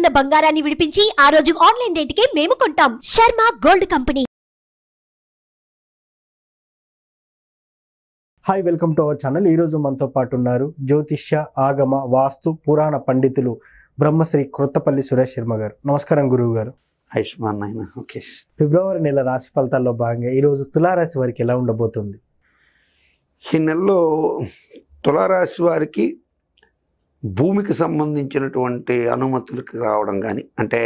ఉన్న బంగారాన్ని విడిపించి ఆ రోజు ఆన్లైన్ రేటుకే మేము కొంటాం. Sharma gold company. Hi, welcome to our channel. ఈరోజు మనతో పాటు ఉన్నారు జ్యోతిష్య, ఆగమ, వాస్తు, పురాణ పండితులు బ్రహ్మశ్రీ క్రొత్తపల్లి సురేష్ శర్మ గారు. నమస్కారం గురువు గారు. ఆయుష్మాన్ నాయన. ఓకే. ఫిబ్రవరి నెల రాశి ఫలితాల్లో భాగంగా ఈరోజు తులారాశి వారికి ఎలా ఉండబోతుంది? ఈ నెలలో తులారాశి వారికి భూమికి సంబంధించినటువంటి అనుమతులకి రావడం కానీ, అంటే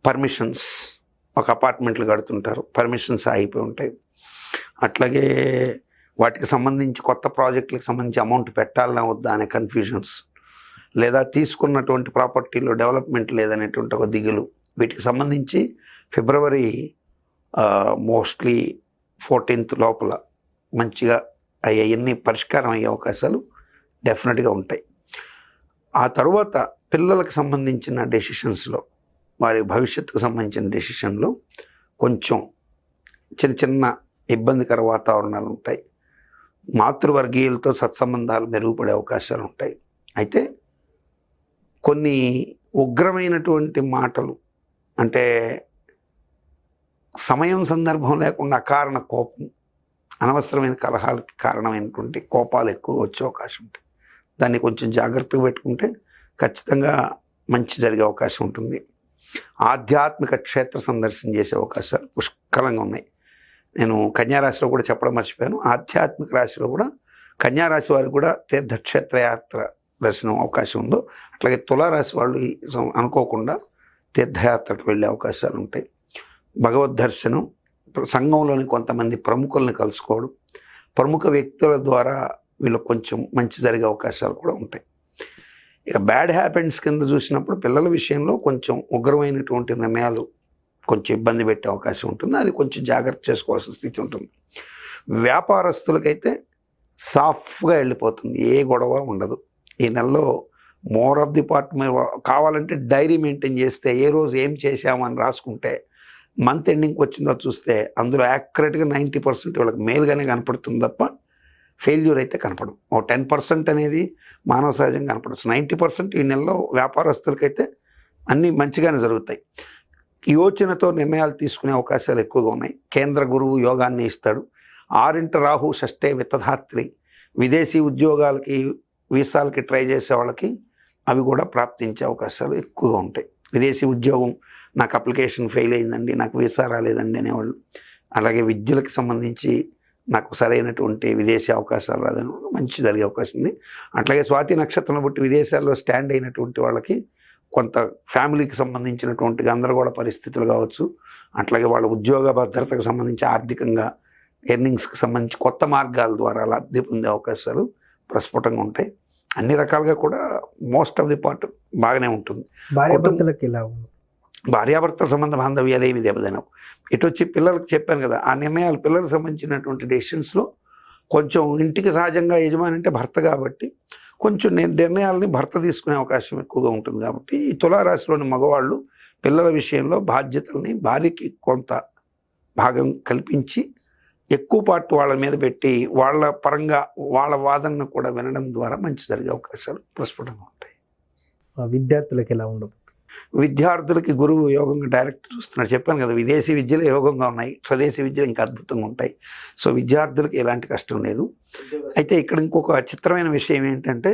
పర్మిషన్స్, ఒక అపార్ట్మెంట్లు కడుతుంటారు, పర్మిషన్స్ ఆగిపోయి ఉంటాయి. అట్లాగే వాటికి సంబంధించి కొత్త ప్రాజెక్టులకు సంబంధించి అమౌంట్ పెట్టాలన్నా వద్దా అనే కన్ఫ్యూజన్స్, లేదా తీసుకున్నటువంటి ప్రాపర్టీలో డెవలప్మెంట్ లేదనేటువంటి ఒక దిగులు, వీటికి సంబంధించి ఫిబ్రవరి మోస్ట్లీ 14th లోపల మంచిగా అవన్నీ పరిష్కారం అయ్యే అవకాశాలు డెఫినెట్గా ఉంటాయి. ఆ తర్వాత పిల్లలకు సంబంధించిన డెసిషన్స్లో, వారి భవిష్యత్తుకు సంబంధించిన డెసిషన్లో కొంచెం చిన్న చిన్న ఇబ్బందికర వాతావరణాలు ఉంటాయి. మాతృవర్గీయులతో సత్సంబంధాలు మెరుగుపడే అవకాశాలు ఉంటాయి. అయితే కొన్ని ఉగ్రమైనటువంటి మాటలు, అంటే సమయం సందర్భం లేకుండా అకారణ కోపం, అనవసరమైన కలహాలకి కారణమైనటువంటి కోపాలు ఎక్కువ వచ్చే అవకాశం ఉంటుంది. దాన్ని కొంచెం జాగ్రత్తగా పెట్టుకుంటే ఖచ్చితంగా మంచి జరిగే అవకాశం ఉంటుంది. ఆధ్యాత్మిక క్షేత్ర సందర్శన చేసే అవకాశాలు పుష్కలంగా ఉన్నాయి. నేను కన్యారాశిలో కూడా చెప్పడం మర్చిపోయాను. ఆధ్యాత్మిక రాశిలో కూడా కన్యారాశి వారికి కూడా తీర్థక్షేత్ర యాత్ర దర్శనం అవకాశం ఉందో, అట్లాగే తులారాశి వాళ్ళు అనుకోకుండా తీర్థయాత్రకు వెళ్ళే అవకాశాలు ఉంటాయి. భగవద్ దర్శనం, సంఘంలోని కొంతమంది ప్రముఖులను కలుసుకోవడం, ప్రముఖ వ్యక్తుల ద్వారా వీళ్ళకి కొంచెం మంచి జరిగే అవకాశాలు కూడా ఉంటాయి. ఇక బ్యాడ్ హ్యాపెండ్స్ కింద చూసినప్పుడు పిల్లల విషయంలో కొంచెం ఉగ్రమైనటువంటి నిర్ణయాలు కొంచెం ఇబ్బంది పెట్టే అవకాశం ఉంటుంది. అది కొంచెం జాగ్రత్త చేసుకోవాల్సిన స్థితి ఉంటుంది. వ్యాపారస్తులకైతే సాఫ్ట్గా వెళ్ళిపోతుంది, ఏ గొడవ ఉండదు. ఈ నెలలో మోర్ ఆఫ్ ది పార్ట్ కావాలంటే డైరీ మెయింటైన్ చేస్తే ఏ రోజు ఏం చేశామని రాసుకుంటే మంత్ ఎండింగ్కి వచ్చిందో చూస్తే అందులో యాక్యురేట్గా 90% వాళ్ళకి మేలుగానే కనపడుతుంది తప్ప ఫెయిల్యూర్ అయితే కనపడదు. ఓ 10% అనేది మానవ సహజంగా కనపడచ్చు. 90% ఈ నెలలో వ్యాపారస్తులకైతే అన్నీ మంచిగానే జరుగుతాయి. యోచనతో నిర్ణయాలు తీసుకునే అవకాశాలు ఎక్కువగా ఉన్నాయి. కేంద్ర గురువు యోగాన్ని ఇస్తాడు. 6 రాహు, 6 విత్తధాత్రి. విదేశీ ఉద్యోగాలకి, వీసాలకి ట్రై చేసే వాళ్ళకి అవి కూడా ప్రాప్తించే అవకాశాలు ఎక్కువగా ఉంటాయి. విదేశీ ఉద్యోగం, నాకు అప్లికేషన్ ఫెయిల్ అయిందండి, నాకు వీసా రాలేదండి అనేవాళ్ళు, అలాగే విద్యలకు సంబంధించి నాకు సరైనటువంటి విదేశీ అవకాశాలు రాదని మంచి జరిగే అవకాశం ఉంది. అట్లాగే స్వాతి నక్షత్రం బట్టి విదేశాల్లో స్టాండ్ అయినటువంటి వాళ్ళకి కొంత ఫ్యామిలీకి సంబంధించినటువంటి గందరగోళ పరిస్థితులు కావచ్చు, అట్లాగే వాళ్ళ ఉద్యోగ భద్రతకు సంబంధించి ఆర్థికంగా ఎర్నింగ్స్కి సంబంధించి కొత్త మార్గాల ద్వారా లబ్ధి పొందే అవకాశాలు ప్రస్ఫుటంగా ఉంటాయి. అన్ని రకాలుగా కూడా మోస్ట్ ఆఫ్ ది పార్ట్ బాగానే ఉంటుంది. భార్యాభర్తల సంబంధ బాంధవ్యాలు ఏమి దెబ్బతినవు. ఇటు వచ్చి పిల్లలకు చెప్పాను కదా, ఆ నిర్ణయాలు పిల్లలకు సంబంధించినటువంటి డెసిషన్స్లో కొంచెం ఇంటికి సహజంగా యజమాని అంటే భర్త కాబట్టి కొంచెం నిర్ణయాలని భర్త తీసుకునే అవకాశం ఎక్కువగా ఉంటుంది. కాబట్టి ఈ తులారాశిలోని మగవాళ్ళు పిల్లల విషయంలో బాధ్యతల్ని భార్యకి కొంత భాగం కల్పించి ఎక్కువ పాటు వాళ్ళ మీద పెట్టి వాళ్ళ పరంగా వాళ్ళ వాదనను కూడా వినడం ద్వారా మంచి జరిగే అవకాశాలు ప్రస్ఫుటంగా ఉంటాయి. విద్యార్థులకు ఎలా ఉండదు? విద్యార్థులకి గురువు యోగంగా డైరెక్ట్ చూస్తున్నాడు. చెప్పాను కదా, విదేశీ విద్యలు యోగంగా ఉన్నాయి, స్వదేశీ విద్యలు ఇంకా అద్భుతంగా ఉంటాయి. సో విద్యార్థులకి ఎలాంటి కష్టం లేదు. అయితే ఇక్కడ ఇంకొక చిత్రమైన విషయం ఏంటంటే,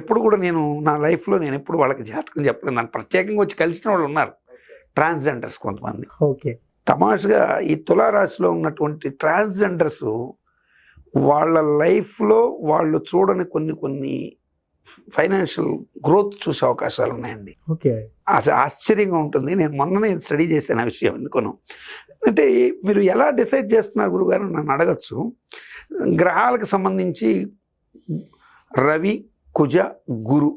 ఎప్పుడు కూడా నేను నా లైఫ్లో నేను ఎప్పుడు వాళ్ళకి జాతకం చెప్పలేదు. నన్ను ప్రత్యేకంగా వచ్చి కలిసిన వాళ్ళు ఉన్నారు, ట్రాన్స్జెండర్స్ కొంతమంది. ఓకే. తమాషగా ఈ తులారాశిలో ఉన్నటువంటి ట్రాన్స్జెండర్స్ వాళ్ళ లైఫ్లో వాళ్ళు చూడని కొన్ని ఫైనాన్షియల్ గ్రోత్ చూసే అవకాశాలు ఉన్నాయండి. ఓకే. ఆశ్చర్యంగా ఉంటుంది. నేను మొన్ననే స్టడీ చేశాను ఆ విషయం. ఎందుకను అంటే, మీరు ఎలా డిసైడ్ చేస్తున్నారు గురుగారు నన్ను అడగచ్చు. గ్రహాలకు సంబంధించి రవి, కుజ, గురు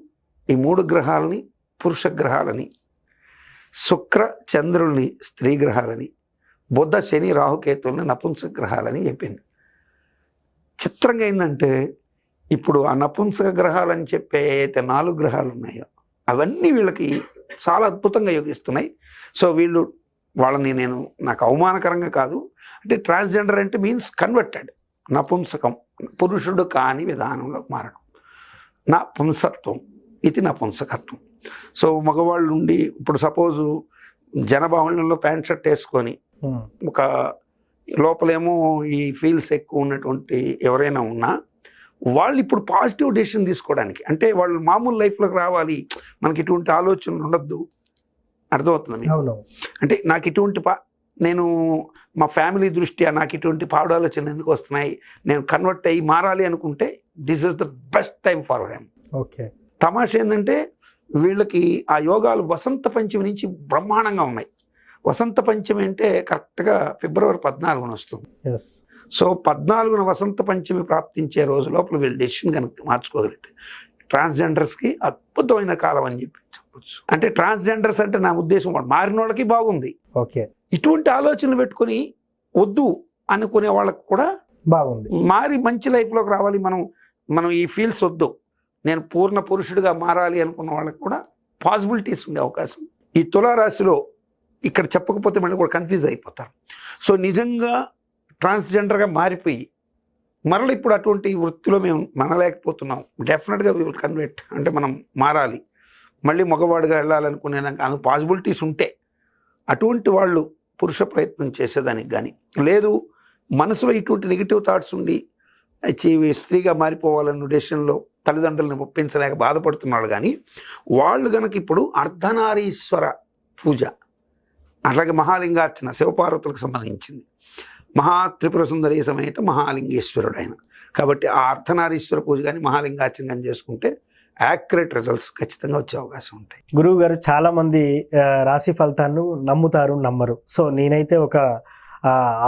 ఈ 3 గ్రహాలని పురుష గ్రహాలని, శుక్ర చంద్రుల్ని స్త్రీ గ్రహాలని, బుధ శని రాహుకేతుల్ని నపుంసక గ్రహాలని చెప్పింది. చిత్రంగా ఏంటంటే, ఇప్పుడు ఆ నపుంసక గ్రహాలని చెప్పే అయితే 4 గ్రహాలు ఉన్నాయో అవన్నీ వీళ్ళకి చాలా అద్భుతంగా యోగిస్తున్నాయి. సో వీళ్ళు వాళ్ళని నాకు అవమానకరంగా కాదు, అంటే ట్రాన్స్జెండర్ అంటే మీన్స్ కన్వర్టెడ్, నపుంసకం, పురుషుడు కాని విధానంలోకి మారడం, నపుంసత్వం ఇది నపుంసకత్వం. సో మగవాళ్ళు ఉండి ఇప్పుడు సపోజు జనబాహుళ్యంలో ప్యాంట్ షర్ట్ వేసుకొని ఒక లోపలేమో ఈ ఫీల్స్ ఎక్కువ ఉన్నటువంటి ఎవరైనా ఉన్నా వాళ్ళు ఇప్పుడు పాజిటివ్ డెసిషన్ తీసుకోవడానికి, అంటే వాళ్ళు మామూలు లైఫ్లోకి రావాలి, మనకి ఇటువంటి ఆలోచనలు ఉండద్దు. అర్థమవుతుంది మీకు? అంటే నాకు ఇటువంటి నేను మా ఫ్యామిలీ దృష్ట్యా నాకు ఇటువంటి పాడు ఆలోచనలు ఎందుకు వస్తున్నాయి, నేను కన్వర్ట్ అయ్యి మారాలి అనుకుంటే this is the best time for them. Okay. తమాషా ఏంటంటే వీళ్ళకి ఆ యోగాలు వసంత పంచమి నుంచి బ్రహ్మాండంగా ఉన్నాయి. వసంత పంచమి అంటే కరెక్ట్గా ఫిబ్రవరి 14 వస్తుంది. సో 14 వసంత పంచమి ప్రాప్తించే రోజు లోపల వీళ్ళు డెసిషన్ కనుక మార్చుకోగలిగితే ట్రాన్స్జెండర్స్కి అద్భుతమైన కాలం అని చెప్పచ్చు. అంటే ట్రాన్స్జెండర్స్ అంటే నా ఉద్దేశం మారిన వాళ్ళకి బాగుంది. ఓకే. ఇటువంటి ఆలోచనలు పెట్టుకొని వద్దు అనుకునే వాళ్ళకి కూడా బాగుంది. మారి మంచి లైఫ్లోకి రావాలి, మనం ఈ ఫీల్స్ వద్దు, నేను పూర్ణ పురుషుడిగా మారాలి అనుకున్న వాళ్ళకి కూడా పాసిబిలిటీస్ ఉండే అవకాశం. ఈ తులారాశిలో ఇక్కడ చెప్పకపోతే మళ్ళీ కూడా కన్ఫ్యూజ్ అయిపోతారు. సో నిజంగా ట్రాన్స్జెండర్గా మారిపోయి మరలా ఇప్పుడు అటువంటి వృత్తిలో మేము మనలేకపోతున్నాం. డెఫినెట్గా వీ విల్ కన్వర్ట్, అంటే మనం మారాలి, మళ్ళీ మగవాడిగా వెళ్ళాలనుకునే పాసిబిలిటీస్ ఉంటే అటువంటి వాళ్ళు పురుష ప్రయత్నం చేసేదానికి కానీ, లేదు మనసులో ఇటువంటి నెగిటివ్ థాట్స్ ఉండి స్త్రీగా మారిపోవాలన్న డెసిషన్లో తల్లిదండ్రులను ఒప్పించలేక బాధపడుతున్నాడు కానీ వాళ్ళు కనుక ఇప్పుడు అర్ధనారీశ్వర పూజ, అట్లాగే మహాలింగార్చన, శివపార్వతులకు సంబంధించింది, త్రిపుర సుందరి సమేత మహాలింగేశ్వరుడు ఆయన కాబట్టి ఆ అర్ధనారీశ్వర పూజ కానీ మహాలింగార్చన కానీ చేసుకుంటే యాక్యురేట్ రిజల్ట్స్ ఖచ్చితంగా వచ్చే అవకాశం ఉంటాయి. గురువు గారు, చాలా మంది రాశి ఫలితాలను నమ్ముతారు, నమ్మరు. సో నేనైతే ఒక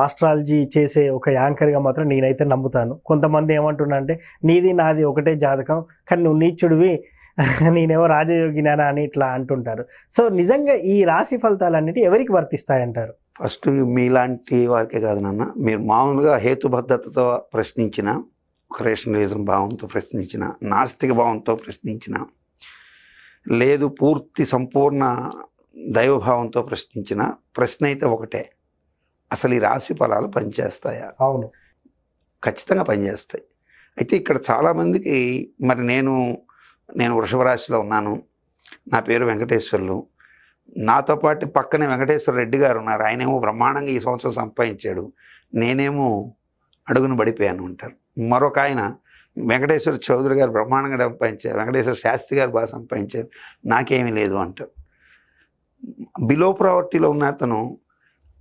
ఆస్ట్రాలజీ చేసే ఒక యాంకర్గా మాత్రం నేనైతే నమ్ముతాను. కొంతమంది ఏమంటున్నా అంటే నీది నాది ఒకటే జాతకం, కానీ నువ్వు నీచుడివి, నేనేమో రాజయోగినా అని ఇట్లా అంటుంటారు. సో నిజంగా ఈ రాశి ఫలితాలన్నిటి ఎవరికి వర్తిస్తాయంటారు? ఫస్ట్ మీలాంటి వారికే కాదు నాన్న, మీరు మామూలుగా హేతుబద్ధతతో ప్రశ్నించిన, ఒక రేషనలిజం భావంతో ప్రశ్నించిన, నాస్తిక భావంతో ప్రశ్నించిన, లేదు పూర్తి సంపూర్ణ దైవభావంతో ప్రశ్నించిన ప్రశ్న అయితే ఒకటే, అసలు ఈ రాశి ఫలాలు పనిచేస్తాయా? అవును, ఖచ్చితంగా పనిచేస్తాయి. అయితే ఇక్కడ చాలామందికి మరి నేను వృషభ రాశిలో ఉన్నాను, నా పేరు వెంకటేశ్వర్లు, నాతో పాటు పక్కనే వెంకటేశ్వర రెడ్డి గారు ఉన్నారు, ఆయనేమో బ్రహ్మాండంగా ఈ సంవత్సరం సంపాదించాడు, నేనేమో అడుగును పడిపోయాను అంటారు. మరొక ఆయన వెంకటేశ్వర చౌదరి గారు బ్రహ్మాండంగా సంపాదించారు, వెంకటేశ్వర శాస్త్రి గారు బాగా సంపాదించారు, నాకేమీ లేదు అంటారు. బిలో ప్రావర్టీలో ఉన్న అతను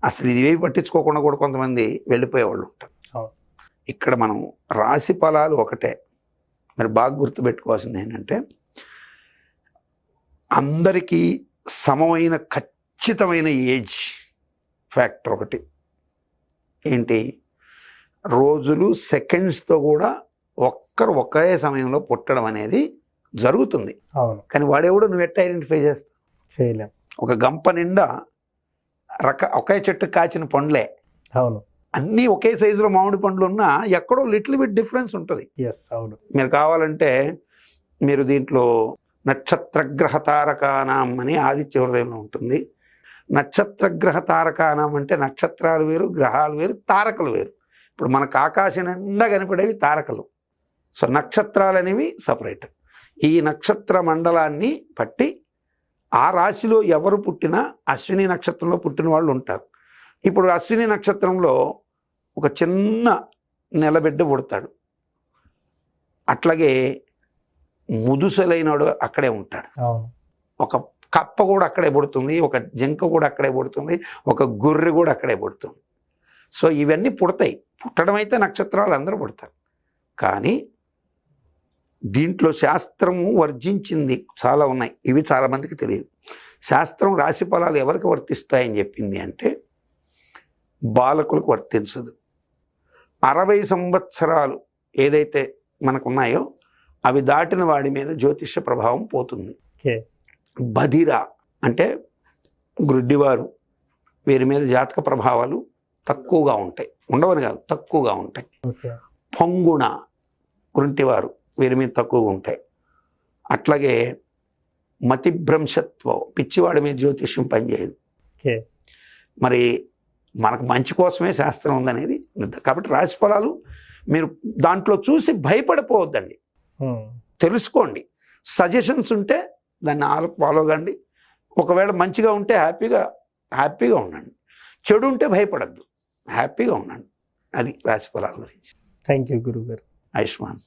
అసలు ఇవేవి పట్టించుకోకుండా కూడా కొంతమంది వెళ్ళిపోయేవాళ్ళు ఉంటారు. ఇక్కడ మనం రాశి ఫలాలు ఒకటే, మరి బాగా గుర్తుపెట్టుకోవాల్సింది ఏంటంటే అందరికీ సమమైన ఖచ్చితమైన ఏజ్ ఫ్యాక్టర్ ఒకటి ఏంటి, రోజులు సెకండ్స్తో కూడా ఒకే సమయంలో పుట్టడం అనేది జరుగుతుంది. కానీ వాడెవడో నువ్వు ఎట్లా ఐడెంటిఫై చేస్తావు? చేయలేం. ఒక గంప నిండా ఒకే చెట్టు కాచిన పండ్లే, అవును, అన్నీ ఒకే సైజులో మామిడి పండ్లు ఉన్నా ఎక్కడో లిటిల్ బిట్ డిఫరెన్స్ ఉంటుంది. అవును. మీరు కావాలంటే మీరు దీంట్లో నక్షత్రగ్రహ తారకానాం అని ఆదిత్య హృదయంలో ఉంటుంది. నక్షత్రగ్రహ తారకానాం అంటే నక్షత్రాలు వేరు, గ్రహాలు వేరు, తారకలు వేరు. ఇప్పుడు మనకు ఆకాశం నిండా కనపడేవి తారకలు, సో నక్షత్రాలు అనేవి సపరేట్. ఈ నక్షత్ర మండలాన్ని పట్టి ఆ రాశిలో ఎవరు పుట్టినా అశ్విని నక్షత్రంలో పుట్టిన వాళ్ళు ఉంటారు. ఇప్పుడు అశ్విని నక్షత్రంలో ఒక చిన్న నెలబిడ్డ పుడతాడు, అట్లాగే ముదుసలైనడు అక్కడే ఉంటాడు, ఒక కప్ప కూడా అక్కడే పుడుతుంది, ఒక జింక కూడా అక్కడే పుడుతుంది, ఒక గొర్రె కూడా అక్కడే పుడుతుంది. సో ఇవన్నీ పుడతాయి. పుట్టడం అయితే నక్షత్రాలు అందరూ పుడతారు, కానీ దీంట్లో శాస్త్రము వర్జించింది చాలా ఉన్నాయి, ఇవి చాలామందికి తెలియదు. శాస్త్రం రాశి ఫలాలు ఎవరికి వర్తిస్తాయని చెప్పింది అంటే బాలకులకు వర్తించదు. 60 సంవత్సరాలు ఏదైతే మనకున్నాయో అవి దాటిన వాడి మీద జ్యోతిష ప్రభావం పోతుంది. బధిర అంటే గ్రుడ్డివారు, వీరి మీద జాతక ప్రభావాలు తక్కువగా ఉంటాయి, ఉండవని కాదు తక్కువగా ఉంటాయి. పొంగుణ గుంటివారు, వీరి మీద తక్కువగా ఉంటాయి. అట్లాగే మతిభ్రంశత్వం, పిచ్చివాడి మీద జ్యోతిష్యం పనిచేయదు. మరి మనకు మంచి కోసమే శాస్త్రం ఉందనేది. కాబట్టి రాశి ఫలాలు మీరు దాంట్లో చూసి భయపడిపోవద్దండి, తెలుసుకోండి. సజెషన్స్ ఉంటే దాన్ని ఫాలో కండి. ఒకవేళ మంచిగా ఉంటే హ్యాపీగా ఉండండి, చెడు ఉంటే భయపడద్దు, హ్యాపీగా ఉండండి. అది రాశి ఫలాల గురించి. థ్యాంక్ యూ గురుగారు. ఆయుష్మాన్.